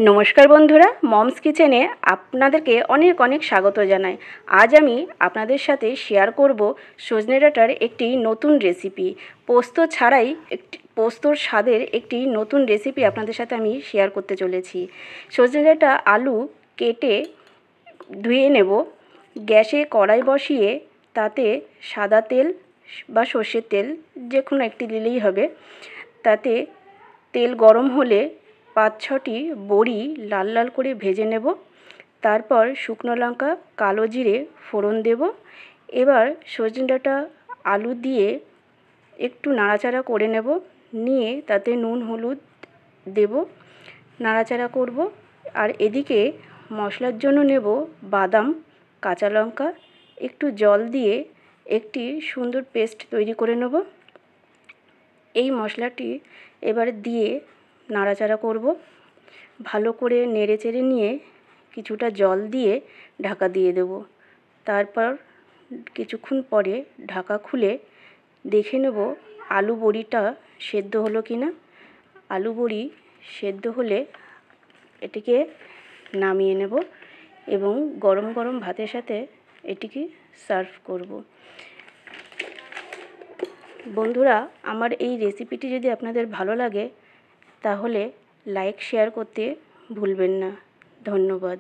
নমস্কার বন্ধুরা, মমস কিচেনে আপনাদেরকে অনেক অনেক স্বাগত জানাই। আজ আমি আপনাদের সাথে শেয়ার করব সজনে ডাঁটার একটি নতুন রেসিপি। পোস্ত ছাড়াই পোস্তর স্বাদের একটি নতুন রেসিপি আপনাদের সাথে আমি শেয়ার করতে চলেছি। সজনে ডাঁটা আলু কেটে ধুয়ে নেব। গ্যাসে কড়াই বসিয়ে তাতে সাদা তেল বা সর্ষের তেল যে কোনো একটি দিলেই হবে। তাতে তেল গরম হলে 5-6টি বড়ি লাল লাল করে ভেজে নেব। তারপর শুকনো লঙ্কা, কালো জিরে ফোড়ন দেব। এবার সজনে ডাঁটা আলু দিয়ে একটু নাড়াচাড়া করে নেব। নিয়ে তাতে নুন হলুদ দেব, নাড়াচাড়া করব। আর এদিকে মশলার জন্য নেব বাদাম, কাঁচা লঙ্কা, একটু জল দিয়ে একটি সুন্দর পেস্ট তৈরি করে নেব। এই মশলাটি এবার দিয়ে নাড়াচাড়া করব। ভালো করে নেড়েচেড়ে নিয়ে কিছুটা জল দিয়ে ঢাকা দিয়ে দেব। তারপর কিছুক্ষণ পরে ঢাকা খুলে দেখে নেব আলু বড়িটা সেদ্ধ হলো কি না। আলু বড়ি সেদ্ধ হলে এটিকে নামিয়ে নেব এবং গরম গরম ভাতের সাথে এটিকে সার্ভ করব। বন্ধুরা, আমার এই রেসিপিটি যদি আপনাদের ভালো লাগে তাহলে লাইক শেয়ার করতে ভুলবেন না। ধন্যবাদ।